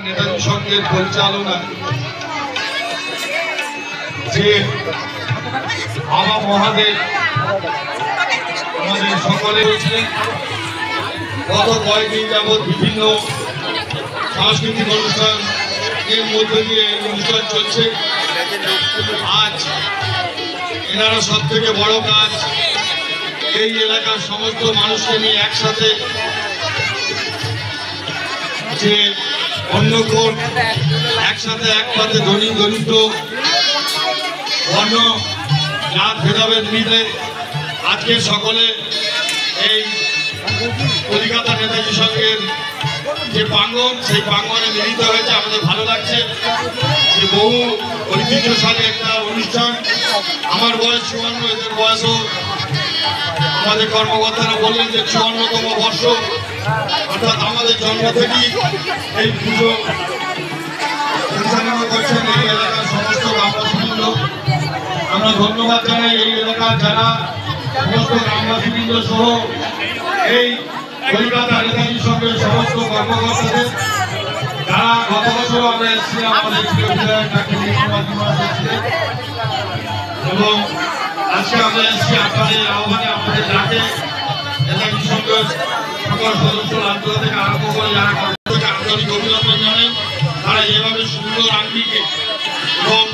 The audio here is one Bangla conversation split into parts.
নেতাজি সংঘের পরিচালনায় যে বাবা মহাদেব আমাদের সকলে রয়েছিলেন। গত কয়েকদিন যাবৎ বিভিন্ন সাংস্কৃতিক অনুষ্ঠান এর মধ্য দিয়ে অনুষ্ঠান চলছে। আজ এনারা সব থেকে বড় কাজ, এই এলাকার সমস্ত মানুষকে নিয়ে একসাথে যে অন্নকূট একসাথে এক পাতে ধনী দরিদ্র বর্ণ জাত ভেদাভেদ মিলে আজকে সকলে এই কলিকাতা নেতাজি সংঘের যে প্রাঙ্গণ, সেই প্রাঙ্গণে মিলিত হয়েছে। আমাদের ভালো লাগছে যে বহু ঐতিহ্যশালী একটা অনুষ্ঠান। আমার বয়স 54, এদের বয়সও আমাদের কর্মকর্তারা বললেন যে 54তম বর্ষ, অর্থাৎ আমাদের জন্ম থেকেই এই পুজো পরিচালনা করছেন এই এলাকার সমস্ত গ্রামবাসীবৃন্দ। আমরা ধন্যবাদ জানাই এই এলাকার যারা সমস্ত গ্রামবাসীবৃন্দ সহ এই কলিকাতা নেতাজি সংঘের সমস্ত কর্মকর্তাদের, যারা গত বছর আমরা এসেছিলাম আমাদের বিধায়ক এবং আজকে আমরা এসেছি আপনাদের আহ্বানে, আপনাদের ডাকে নেতাজি সংঘের সকল সদস্য রাজ্য থেকে আরম্ভ করে যারা আন্তরিক অভিনন্দন জানাই। তারা এভাবে সুন্দর আঙ্গিকে এবং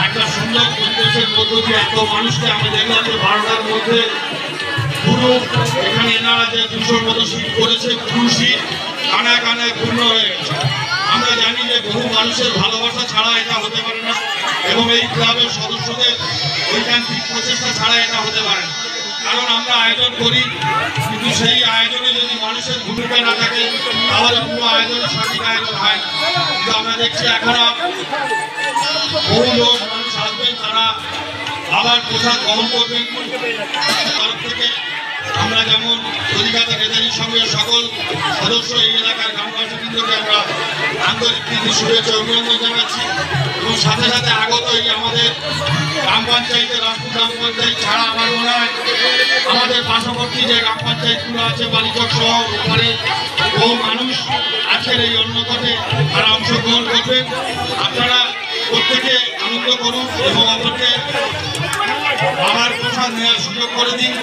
একটা সুন্দর পরিবেশের মধ্য দিয়ে এত মানুষকে আমি দেখলাম যে 12টার মধ্যে পুরো এখানে এনারা যে 200 মতো সিট করেছে, পুরো সিট কানায় কানায় পূর্ণ হয়ে গেছে। আমরা জানি যে বহু মানুষের ভালোবাসা ছাড়া এটা হতে পারে না এবং এই ক্লাবের সদস্যদের ঐকান্তিক প্রচেষ্টা ছাড়া এটা হতে পারে না। কারণ আমরা আয়োজন করি, কিন্তু সেই আয়োজনে যদি মানুষের ভূমিকা না থাকে তাহলে পুরো আয়োজন সঠিক আয়োজন হয় না। কিন্তু আমরা দেখছি এখনো বহু লোক মানুষ আসবেন, তারা আবার পোশাক গ্রহণ করবেন। তরফ থেকে আমরা যেমন কলিকাতা নেতাজি সংঘের সকল সদস্য এই এলাকার গ্রামবাসীবৃন্দকে আমরা আন্তরিক প্রীতি শুভেচ্ছা অভিনন্দন জানাচ্ছি এবং সাথে সাথে আগত এই আমাদের গ্রাম পঞ্চায়েতের রাজপুর গ্রাম পঞ্চায়েত ছাড়া আমার মনে হয় আমাদের পার্শ্ববর্তী যে গ্রাম পঞ্চায়েতগুলো আছে বালিচক সহ ওখানে বহু মানুষ আজকের এই অন্নকূটে তারা অংশগ্রহণ করবেন। আপনারা প্রত্যেকে আনন্দ করুন এবং অপরকে বাবার প্রসাদ নেওয়ার সুযোগ করে দিন।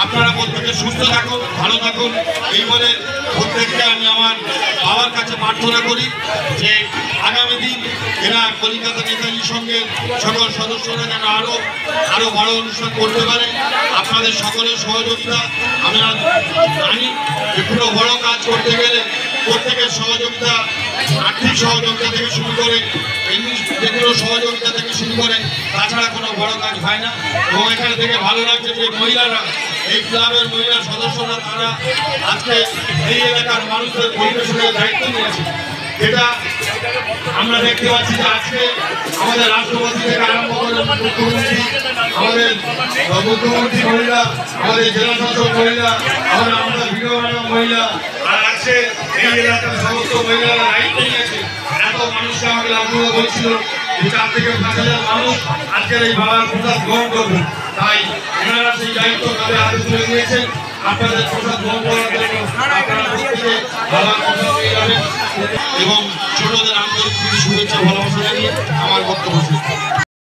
আপনারা প্রত্যেকে সুস্থ থাকুন, ভালো থাকুন, এই বলে প্রত্যেককে আমি আমার বাবার কাছে প্রার্থনা করি যে আগামী দিন এরা কলিকাতা নেতাজি সংঘের সকল সদস্যরা যেন আরো বড় অনুষ্ঠান করতে পারে। আপনাদের সকলের সহযোগিতা আমরা জানি যে পুরো বড় কাজ করতে গেলে প্রত্যেকের সহযোগিতা, আর্থিক সহযোগিতা থেকে শুরু করে এমনি যেগুলো সহযোগিতা থেকে শুরু করে তাছাড়া কোনো বড় কাজ হয় না। এবং এখানে থেকে ভালো লাগছে যে মহিলারা, এই ক্লাবের মহিলা সদস্যরা, তারা আজকে এই এলাকার মানুষদের পরিবেশনের দায়িত্ব নিয়েছে। যেটা আমরা দেখতে পাচ্ছি যে আজকে আমাদের রাষ্ট্রপতি থেকে আরম্ভ করে মুখ্যমন্ত্রী মহিলা, আমাদের জেলা শাসক মহিলা, আমাদের ভিডিও মহিলা, আর আজকে এই এলাকার সমস্ত মহিলারা দায়িত্ব নিয়েছে। এত মানুষকে আমাকে রাষ্ট্রপতি বলছিল যে 4 থেকে 5,000 মানুষ আজকের এই বাবার প্রসাদ গ্রহণ করবেন। তাই এনারা সেই দায়িত্ব তাদের হাতে তুলে নিয়েছেন। আপনাদের প্রসাদ গ্রহণ করার জন্য আপনারা প্রত্যেকে বাবার প্রসাদ পেয়ে যাবেন এবং ছোটদের আন্তরিক শুভেচ্ছা ভালোবাসা জানিয়ে আমার বক্তব্য শেষ।